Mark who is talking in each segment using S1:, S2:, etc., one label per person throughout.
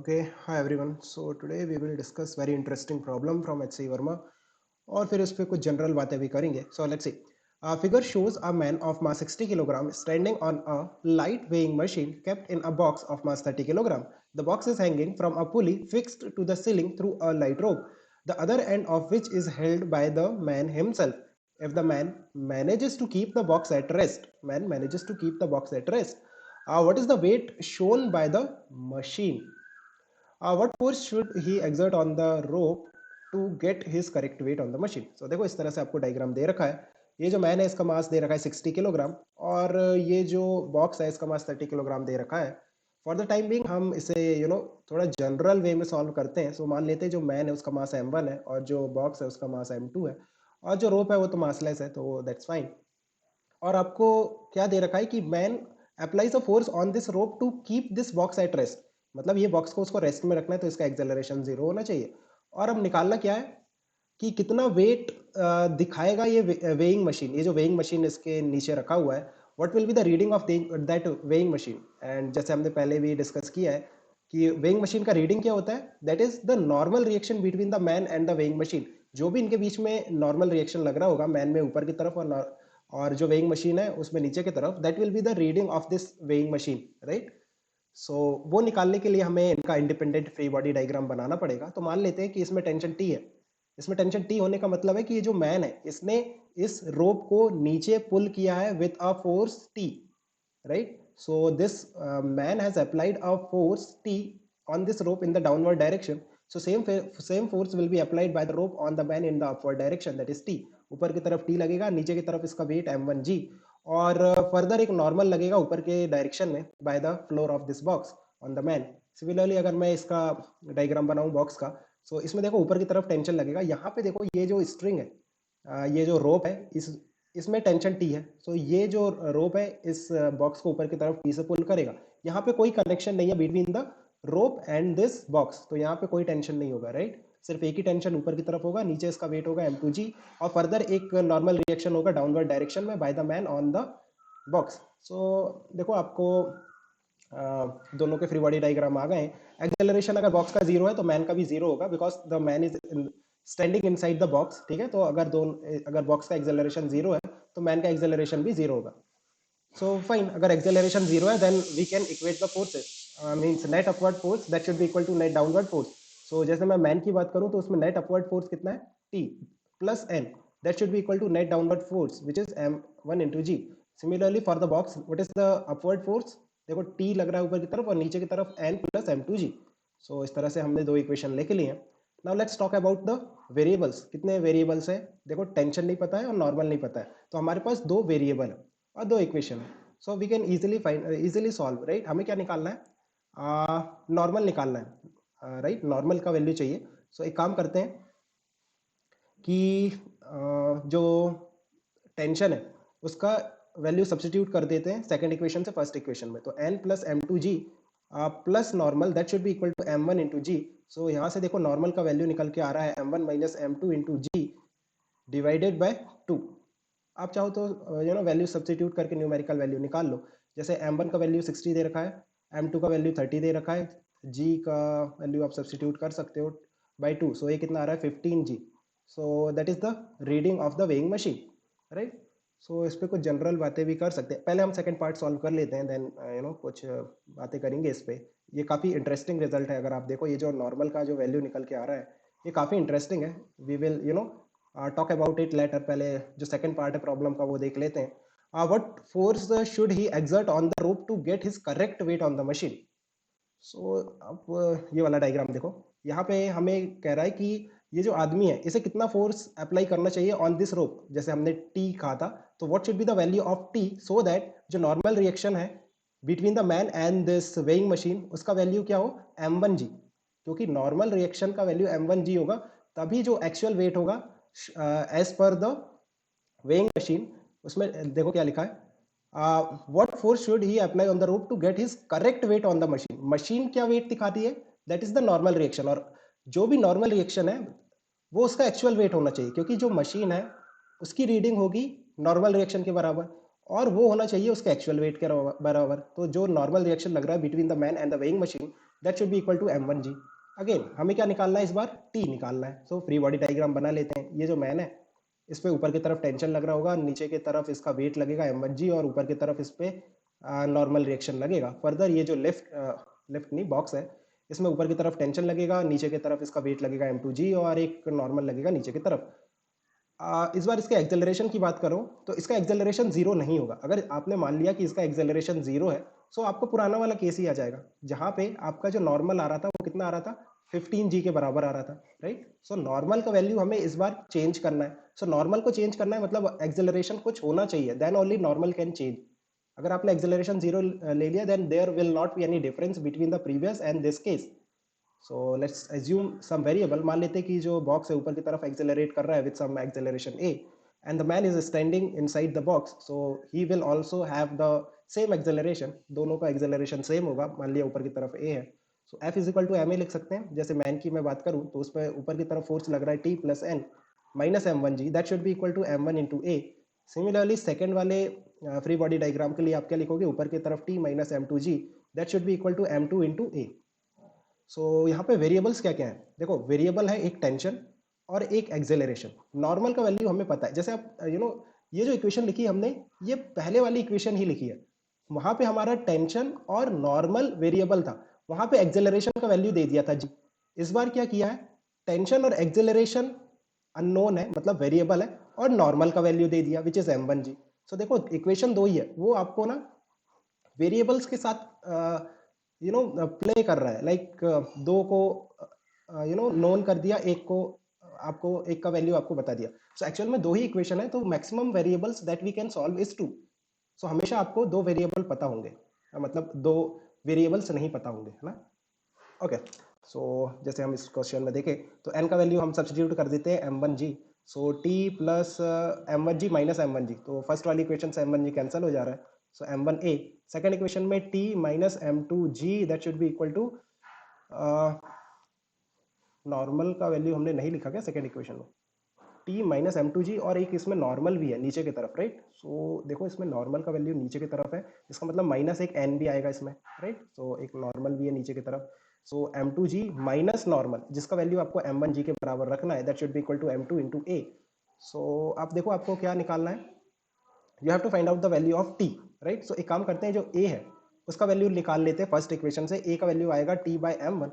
S1: Okay, hi everyone. So today we will discuss very interesting problem from HC Verma और फिर उस पर कुछ जनरल बातें भी करेंगे. So let's see. Figure shows a man of mass 60 kilogram standing on a light weighing machine kept in a box of mass 30 kilogram. The box is hanging from a pulley fixed to the ceiling through a light rope, the other end of which is held by the man himself. If the man manages to keep the box at rest, what is the weight shown by the machine? What force should he exert on the rope to get his correct weight on the machine? So देखो इस तरह से आपको diagram दे रखा है. ये जो man है इसका मास दे रखा है 60 किलोग्राम और ये जो बॉक्स है इसका मास 30 किलोग्राम दे रखा है. फॉर द टाइम बिंग हम इसे थोड़ा जनरल वे में सॉल्व करते हैं. सो मान लेते हैं जो मैन है उसका मास m1 है और जो बॉक्स है उसका मास m2 है और जो रोप है वो तो मासलेस है, तो दैट्स फाइन. और आपको क्या दे रखा है कि man applies a force on this rope to keep this box at rest. मतलब ये बॉक्स को उसको रेस्ट में रखना है तो इसका एक्सेलरेशन 0 होना चाहिए. और अब निकालना क्या है कि कितना वेट दिखाएगा ये वेइंग मशीन. ये जो वेइंग मशीन इसके नीचे रखा हुआ है, what will be the reading of that weighing machine. And जैसे हमने पहले भी डिस्कस किया है कि वेइंग मशीन का रीडिंग क्या होता है, that is the normal reaction between the man and the weighing machine. जो भी इनके बीच में नॉर्मल रिएक्शन लग रहा होगा, मैन में ऊपर की तरफ और जो वेइंग मशीन है उसमें नीचे की तरफ, that will be the reading of this weighing machine, right. So वो निकालने के लिए हमें इनका इंडिपेंडेंट फ्री बॉडी डायग्राम बनाना पड़ेगा. तो मान लेते हैं कि इसमें टेंशन टी है. इसमें टेंशन टी होने का मतलब है कि ये जो मैन है इसने इस रोप को नीचे पुल किया है with a force T, right? So this man has applied a force T on this rope in the downward direction. So same force will be applied by the rope on the man in the upward direction, that is T. ऊपर की तरफ T लगेगा, नीचे की तरफ इसका weight m1g और further एक नॉर्मल लगेगा ऊपर के डायरेक्शन में by the floor of this box on the man. Similarly अगर मैं इसका डायग्राम बनाऊं बॉक्स का, सो इसमें देखो ऊपर की तरफ टेंशन लगेगा. यहाँ पे देखो ये जो स्ट्रिंग है, ये जो रोप है, इसमें टेंशन टी है. सो ये जो रोप है इस बॉक्स को ऊपर की तरफ टी से पुल करेगा. यहाँ पे कोई कनेक्शन नहीं है between the rope and this box, तो यहाँ पे कोई टेंशन नहीं होगा, राइट. सिर्फ एक ही टेंशन ऊपर की तरफ होगा, नीचे इसका वेट होगा m2g और फर्दर एक नॉर्मल रिएक्शन होगा डाउनवर्ड डायरेक्शन में by the man on the box. So देखो आपको दोनों के फ्री बॉडी डायग्राम आ गए. एक्सेलरेशन अगर बॉक्स का 0 है तो मैन का भी 0 होगा because the man is standing inside the box, ठीक है. तो अगर बॉक्स का एक्सेलरेशन 0 है तो मैन का एक्सेलरेशन भी 0 होगा. सो फाइन, अगर एक्सेलरेशन 0 है then we can equate the forces. Means net upward force that should be equal to net downward force. So जैसे मैं मैन की बात करूं तो उसमें नेट अपवर्ड फोर्स कितना है, T plus N, that should be equal to net downward force which is m1 into g. Similarly for the box what is the upward force, देखो टी लग रहा है ऊपर की तरफ और नीचे की तरफ n प्लस m2g. सो इस तरह से हमने दो इक्वेशन लेके लिए हैं. Now let's talk about the variables. कितने वेरिएबल्स है, देखो टेंशन नहीं पता है और नॉर्मल नहीं पता है, तो हमारे पास दो वेरिएबल है और दो इक्वेशन है. So we can easily solve, right. हमें क्या निकालना है, नॉर्मल निकालना है, राइट. नॉर्मल का वैल्यू चाहिए. सो एक काम करते हैं कि जो टेंशन है उसका वैल्यू सब्सटीट्यूट कर देते हैं सेकंड इक्वेशन से फर्स्ट इक्वेशन में. तो n plus m2g plus normal that should be equal to m1 into g. So यहाँ से देखो नॉर्मल का वैल्यू निकल के आ रहा है m1 minus m2 into ji divided by 2. आप चाहो तो वैल्यू सब्सटीट्यूट करके न्यूमेरिकल वैल्यू निकाल लो. जैसे m1 का वैल्यू 60 दे रखा है, m2 का वैल्यू 30 दे रखा है, g का वैल्यू आप सब्सटीट्यूट कर सकते हो बाई 2. सो ये कितना आ रहा है 15g. So that is the reading of the weighing machine, right. So इस पे कुछ जनरल बातें भी कर सकते हैं. पहले हम सेकंड पार्ट सॉल्व कर लेते हैं, देन कुछ बातें करेंगे इस पे. ये काफ़ी इंटरेस्टिंग रिजल्ट है. अगर आप देखो ये जो नॉर्मल का जो वैल्यू निकल के आ रहा है ये काफ़ी इंटरेस्टिंग है. We will talk about it later. पहले जो सेकंड पार्ट है प्रॉब्लम का वो देख लेते हैं. What force should he exert on the rope to get his correct weight on the machine. So आप ये वाला डायग्राम देखो. यहाँ पे हमें कह रहा है कि ये जो आदमी है इसे कितना फोर्स अप्लाई करना चाहिए ऑन दिस रोप. जैसे हमने टी कहा था, तो what should be the value of T so that जो नॉर्मल रिएक्शन है between the man and this weighing machine उसका वैल्यू क्या हो, m1g. क्योंकि नॉर्मल रिएक्शन का वैल्यू m1g होगा तभी जो एक्चुअल वेट होगा as per the weighing machine. उसमें देखो क्या लिखा है, what force should he apply on the rope to get his correct weight on the machine. Machine क्या वेट दिखाती है, that is the normal reaction. और जो भी नॉर्मल रिएक्शन है वो उसका एक्चुअल वेट होना चाहिए, क्योंकि जो मशीन है उसकी रीडिंग होगी नॉर्मल रिएक्शन के बराबर और वो होना चाहिए उसके एक्चुअल वेट के बराबर. तो जो नॉर्मल रिएक्शन लग रहा है between the man and the weighing machine that should be equal to m1g। Again हमें क्या निकालना है, इस बार t निकालना है। सो फ्री बॉडी डायग्राम बना लेते हैं। ये जो मैन है इस पे ऊपर की तरफ टेंशन लग रहा होगा, नीचे की तरफ इसका वेट लगेगा m1g, और ऊपर की तरफ इस पे नॉर्मल रिएक्शन लगेगा। फर्दर ये जो लेफ्ट नहीं बॉक्स है, इसमें ऊपर की तरफ टेंशन लगेगा, नीचे की तरफ इसका वेट लगेगा m2g, और एक नॉर्मल लगेगा नीचे की तरफ। इस बार इसके एक्सेलरेशन की बात करो तो इसका एक्सेलरेशन जीरो नहीं होगा। अगर आपने मान लिया कि इसका एक्सेलरेशन जीरो है, सो आपको पुराना वाला केस ही आ जाएगा, जहां पे आपका जो नॉर्मल आ रहा था वो कितना आ रहा था, 15g के बराबर आ रहा था, राइट। सो नॉर्मल का वैल्यू हमें इस बार चेंज करना है। सो नॉर्मल को चेंज करना है मतलब एक्सेलरेशन कुछ होना चाहिए, then only normal can change. अगर आपने एक्सेलरेशन जीरो ले लिया, then there will not be any difference between the previous and this case. So let's assume some variable. मान लेते हैं कि जो बॉक्स है ऊपर की तरफ एक्सेलरेट कर रहा है with some acceleration a, and the man is standing inside the box, so he will also have the same acceleration. दोनों का एक्सेलरेशन सेम होगा। मान लिया ऊपर की तरफ a है, so f is equal to M A लिख सकते हैं। जैसे मैन की मैं बात करूं तो उस पर ऊपर की तरफ फोर्स लग रहा है t plus n minus m one g, that should be equal to M one into a. Similarly second वाले फ्री बॉडी डायग्राम के लिए आप क्या लिखोगे, ऊपर की तरफ t minus M two g, that should be equal to m two into a. So यहाँ पे वेरिएबल्स क्या क्या है, देखो वेरिएबल है एक टेंशन और एक एक्सेलरेशन। नॉर्मल का वैल्यू हमें पता है, जैसे आप ये जो इक्वेशन लिखी हमने, ये पहले वाली इक्वेशन ही लिखी है। वहां पे हमारा टेंशन और नॉर्मल वेरिएबल था, वहां पे एक्सेलरेशन का वैल्यू दे दिया था जी। इस बार क्या किया है, टेंशन और एक्सेलरेशन अननोन है मतलब वेरिएबल है, और नॉर्मल का वैल्यू दे दिया विच इज m1g। सो देखो इक्वेशन दो ही है, वो आपको ना वेरिएबल्स के साथ प्ले कर रहा है। लाइक दो को नोन कर दिया, एक को आपको एक का वैल्यू आपको बता दिया। सो एक्चुअल में दो ही इक्वेशन है, तो maximum variables that we can solve is two. So हमेशा आपको दो वेरिएबल पता होंगे, मतलब दो वेरिएबल्स नहीं पता होंगे, है ना। ओके। सो जैसे हम इस क्वेश्चन में देखें तो n का वैल्यू हम सब्सटीट्यूट कर देते हैं m1g। सो t plus m1g minus m1g, तो फर्स्ट वाली इक्वेशन से m1g कैंसिल हो जा रहा है। So m1a। सेकेंड इक्वेशन में t minus m2g, that should be equal to, normal का वैल्यू हमने नहीं लिखा क्या सेकेंड इक्वेशन में, t minus M two G, और एक इसमें नॉर्मल भी है नीचे की तरफ, राइट। सो देखो इसमें नॉर्मल का वैल्यू नीचे की तरफ है, इसका मतलब माइनस एक n भी आएगा इसमें, राइट। सो एक नॉर्मल भी है नीचे की तरफ। So m two g minus normal, जिसका वैल्यू आपको एम वन जी के बराबर रखना है, that should be equal to m two into a. So आप देखो आपको क्या निकालना है, you have to find out the value of t, right. So एक काम करते हैं, जो a है उसका वैल्यू निकाल लेते हैं फर्स्ट इक्वेशन से। a का वैल्यू आएगा t बाई एम वन,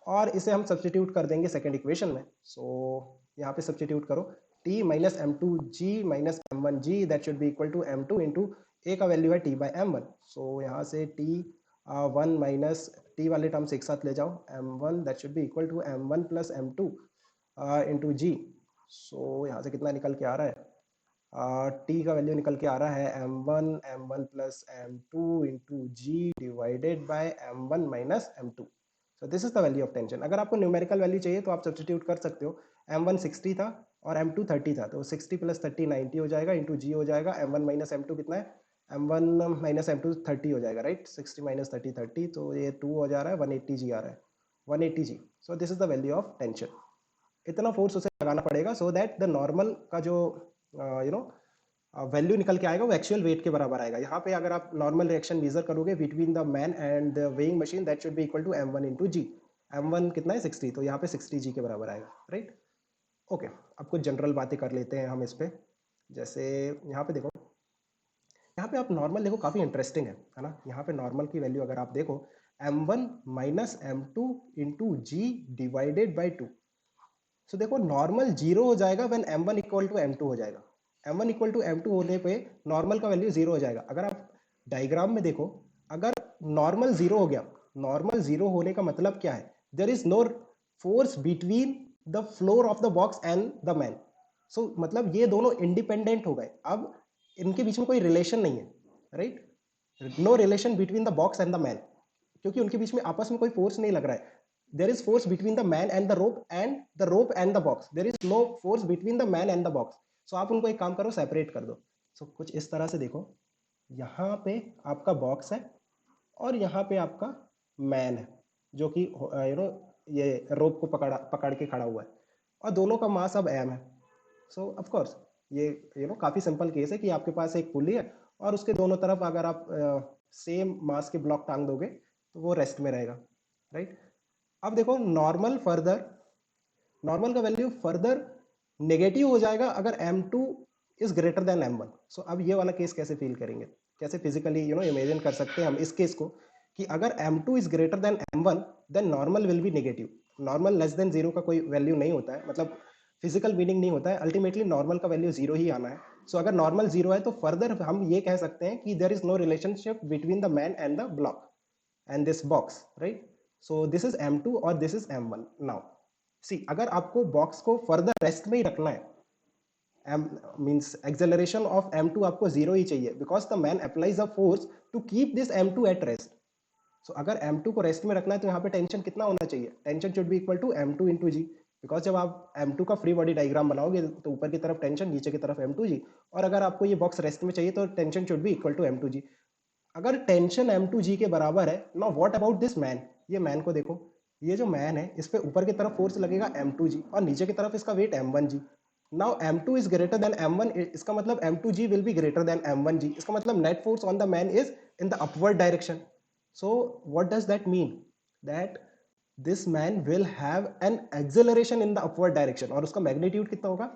S1: और इसे हम सब्सटीट्यूट कर देंगे सेकेंड इक्वेशन में। सो यहाँ पे सब्सटीट्यूट करो, t minus M two g minus m one g, that should be equal to m two into a का वैल्यू है t by M one. So यहाँ से t वन माइनस टी वाले terms एक साथ ले जाओ, m one that should be equal to M one plus M two into g. So यहाँ से कितना निकल के आ रहा है, टी का वैल्यू निकल के आ रहा है M one plus M two into ji divided by M one minus M two. So this is the value of tension. अगर आपको न्यूमेरिकल वैल्यू चाहिए तो आप सब्सटीट्यूट कर सकते हो। एम वन 60 था और एम टू 30 था, तो 60 प्लस 30 90 हो जाएगा, इंटू जी हो जाएगा। M one minus M two कितना है, M one minus M two 30 हो जाएगा, राइट। 60 माइनस 30 30, तो ये 2 हो जा रहा है, 180 जी आ रहा है, 180 g. So this is the value of tension. इतना फोर्स उसे लगाना पड़ेगा सो दैट द नॉर्मल का जो वैल्यू निकल के आएगा वो एक्चुअल वेट के बराबर आएगा। यहाँ पे अगर आप नॉर्मल रिएक्शन मेजर करोगे between the man and the weighing machine, that should be equal to M one into G. M one कितना है 60, तो यहाँ पे 60 जी के बराबर आएगा, राइट। ओके, अब कुछ जनरल बातें कर लेते हैं हम इस पे। जैसे यहाँ पे देखो, यहाँ पे आप नॉर्मल देखो, काफ़ी इंटरेस्टिंग है ना। यहाँ पे नॉर्मल की वैल्यू अगर आप देखो, m one minus M two into ji divided by two. So देखो नॉर्मल जीरो हो जाएगा when m one equal to m two हो जाएगा। M one equal to m two होने पे नॉर्मल का वैल्यू जीरो हो जाएगा। अगर आप डायग्राम में देखो, अगर नॉर्मल जीरो हो गया, नॉर्मल जीरो होने का मतलब क्या है, there is no force between the floor of the box and the man. So मतलब ये दोनों इंडिपेंडेंट हो गए, अब इनके बीच में कोई रिलेशन नहीं है, right. No relation between the box and the man, क्योंकि उनके बीच में आपस में कोई फोर्स नहीं लग रहा है। there is force between the man and the rope and the box, there is no force between the man and the box। so आप उनको एक काम करो, सेपरेट कर दो। so कुछ इस तरह से देखो, यहाँ पे आपका बॉक्स है और यहाँ पे आपका मैन है, जो कि ये रोप को पकड़ के खड़ा हुआ है, और दोनों का मास अब एम है। सो ऑफ कोर्स ये काफ़ी सिंपल केस है कि आपके पास एक पुली है और उसके दोनों तरफ अगर आप सेम मास के ब्लॉक टांग दोगे तो वो रेस्ट में रहेगा। राइट। अब देखो नॉर्मल का वैल्यू फर्दर नेगेटिव हो जाएगा अगर M2 is greater than M1। सो अब ये वाला केस कैसे फील करेंगे, कैसे फिजिकली इमेजिन कर सकते हैं हम इस केस को, कि अगर M2 is greater than M1 then normal will be negative. Normal less than zero का कोई वैल्यू नहीं होता है, मतलब फिजिकल मीनिंग नहीं होता है, अल्टीमेटली नॉर्मल का वैल्यू जीरो ही आना है। सो अगर नॉर्मल जीरो है तो फर्दर हम ये कह सकते हैं कि there is no relationship between the man and the block and this box, right. So this is M2 और this is M1। Now see, अगर आपको बॉक्स को फर्दर रेस्ट में ही रखना है, m means acceleration of M2 आपको zero ही चाहिए, because the man applies a force to keep this M2 at rest. So अगर M2 को रेस्ट में रखना है तो यहाँ पे टेंशन कितना होना चाहिए, tension should be equal to M2 into G. Because जब आप M2 का फ्री बॉडी डायग्राम बनाओगे तो ऊपर की तरफ टेंशन, नीचे की तरफ M2G, और अगर आपको ये बॉक्स रेस्ट में चाहिए तो tension should be equal to M2G। अगर टेंशन M2G के बराबर है, now what about this man, ये मैन को देखो, ये जो मैन है इस पे ऊपर की तरफ फोर्स लगेगा M2G और नीचे की तरफ इसका weight M1G। Now M2 is greater than M1, इसका मतलब M2G will be greater then M1G, इसका मतलब net force on the man is in the upward direction. So what does that mean, that this man will have an acceleration in the upward direction, और उसका magnitude कितना होगा,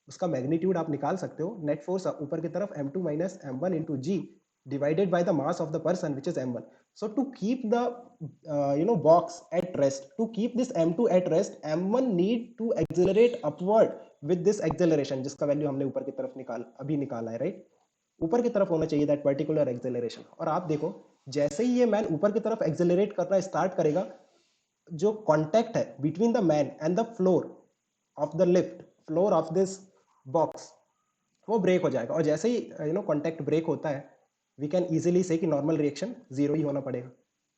S1: उसका magnitude आप निकाल सकते हो, नेट फोर्स ऊपर की तरफ M2 minus M1 into G divided by the mass of the person which is M1. So to keep the box at rest, to keep this M2 at rest, M1 need to accelerate upward with this acceleration, जिसका value हमने ऊपर की तरफ निकाला है, right. ऊपर की तरफ होना चाहिए दैट पर्टिकुलर एक्सेलरेशन। और आप देखो, जैसे ही ये मैन ऊपर की तरफ एक्सेलरेट करना स्टार्ट करेगा, जो कॉन्टैक्ट है between the man and the floor of the lift, floor of this box, वो ब्रेक हो जाएगा। और जैसे ही कॉन्टैक्ट ब्रेक होता है, वी कैन इजीली से कि नॉर्मल रिएक्शन जीरो ही होना पड़ेगा।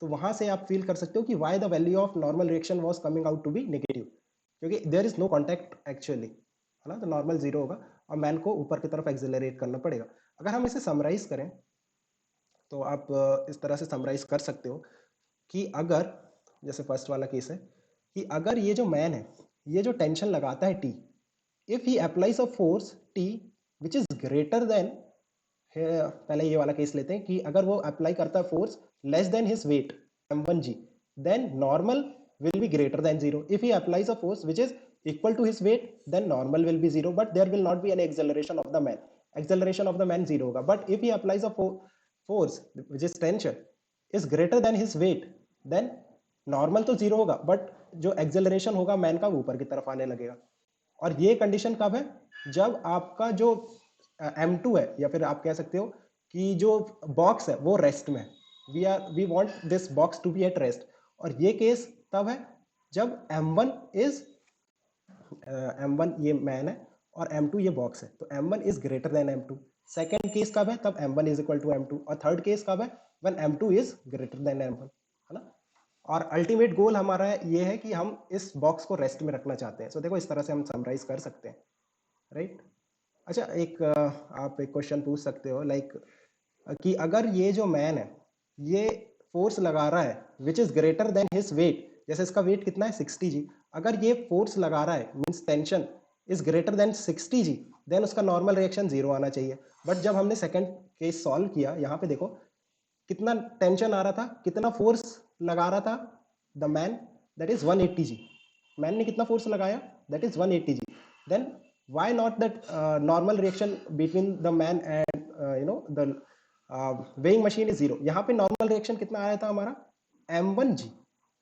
S1: तो वहां से आप फील कर सकते हो कि why the value of normal reaction was coming out to be negative, क्योंकि there is no contact actually, है ना। तो नॉर्मल जीरो होगा और मैन को ऊपर की तरफ एक्सेलरेट करना पड़ेगा। अगर हम इसे समराइज करें तो आप इस तरह से समराइज कर सकते हो कि अगर, जैसे फर्स्ट वाला केस है, कि अगर ये जो मैन है, ये जो टेंशन लगाता है T, if he applies a force T which is greater then, पहले ये वाला केस लेते हैं कि अगर वो अप्लाई करता है force less than his weight M1G, then normal will be greater than zero. If he applies a force which is equal to his weight, then normal will be zero, but there will not be any acceleration of the man, acceleration of the man zero होगा। But if he applies a force which is tension is greater than his weight, then normal तो zero होगा, but जो acceleration होगा man का, वो ऊपर की तरफ आने लगेगा। और ये कंडीशन कब है, जब आपका जो M2 है, या फिर आप कह सकते हो कि जो बॉक्स है वो रेस्ट में, we want this box to be at rest. और ये केस तब है जब M1 ये मैन है और M2 ये बॉक्स है, तो M1 is greater then M2। Second case कब है, तब M1 is equal to M2। और थर्ड केस कब है, when M2 is greater than M1, है ना। और अल्टीमेट गोल हमारा ये है कि हम इस बॉक्स को रेस्ट में रखना चाहते हैं। सो देखो, इस तरह से हम समराइज कर सकते हैं, राइट। अच्छा, आप एक क्वेश्चन पूछ सकते हो, लाइक कि अगर ये जो मैन है, ये फोर्स लगा रहा है which is greater than his wait, जैसे इसका वेट कितना है 60G, अगर ये फोर्स लगा रहा है means tension is greater than 60G, then उसका नॉर्मल रिएक्शन जीरो आना चाहिए। बट जब हमने सेकंड केस सॉल्व किया, यहाँ पे देखो कितना टेंशन आ रहा था, कितना फोर्स लगा रहा था the man, that is 180G। Man ने कितना फोर्स लगाया, that is 180G। Then why not that normal reaction between the man and the weighing machine is zero। यहाँ पे नॉर्मल रिएक्शन कितना आया था हमारा, M1G,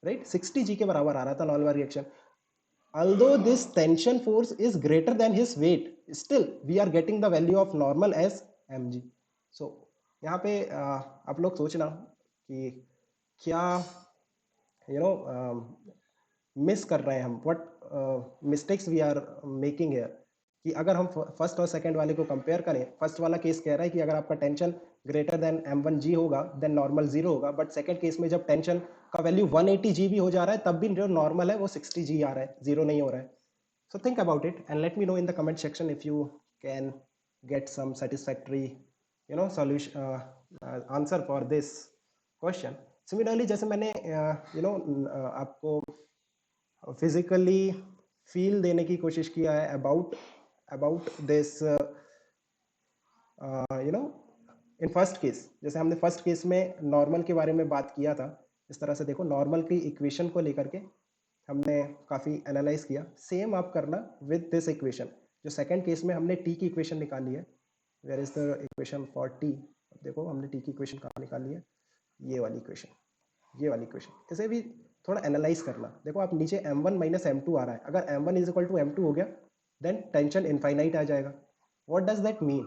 S1: राइट, 60G के बराबर आ रहा था normal reaction. although this tension force is greater than his weight, still we are getting the value of normal as mg। so यहाँ पे आप लोग सोचना कि क्या मिस कर रहे हैं हम, what mistakes we are making here. कि अगर हम फर्स्ट और सेकंड वाले को कंपेयर करें, फर्स्ट वाला केस कह रहा है कि अगर आपका टेंशन ग्रेटर देन M1G होगा देन नॉर्मल जीरो होगा, बट सेकंड केस में जब टेंशन का वैल्यू 180G भी हो जा रहा है, तब भी जो नॉर्मल है वो 60G आ रहा है, जीरो नहीं हो रहा है। So think about it and let me know in the comment section if you can get some satisfactory solution answer for this question. Similarly, जैसे मैंने आपको फिजिकली फील देने की कोशिश किया है about this in first case, जैसे हमने फर्स्ट केस में नॉर्मल के बारे में बात किया था इस तरह से देखो नॉर्मल की इक्वेशन को लेकर के हमने काफ़ी एनालाइज किया। सेम आप करना विद दिस इक्वेशन। जो सेकंड केस में हमने टी की इक्वेशन निकाली है, where is the equation for T. देखो हमने टी की इक्वेशन कहाँ निकाली है, ये वाली इक्वेशन, ये वाली इक्वेशन। इसे भी थोड़ा एनालाइज करना। देखो आप नीचे m1 माइनस m2 आ रहा है, अगर m1 is equal to m2 हो गया देन टेंशन इनफाइनाइट आ जाएगा। What does that mean?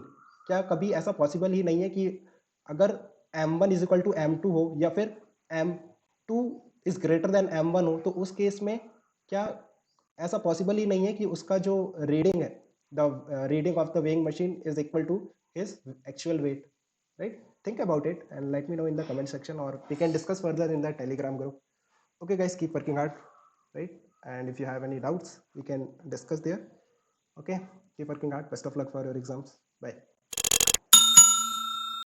S1: क्या कभी ऐसा पॉसिबल ही नहीं है कि अगर m1 is equal to m2 हो या फिर m2 is greater than m1 हो, तो उस केस में क्या ऐसा पॉसिबल ही नहीं है कि उसका जो रीडिंग है, the reading of the weighing machine is equal to his actual weight, right? Think about it and let me know in the comment section, or we can discuss further in the Telegram group. Okay guys, keep working hard, right? And if you have any doubts we can discuss there. Okay, keep working hard. Best of luck for your exams. Bye.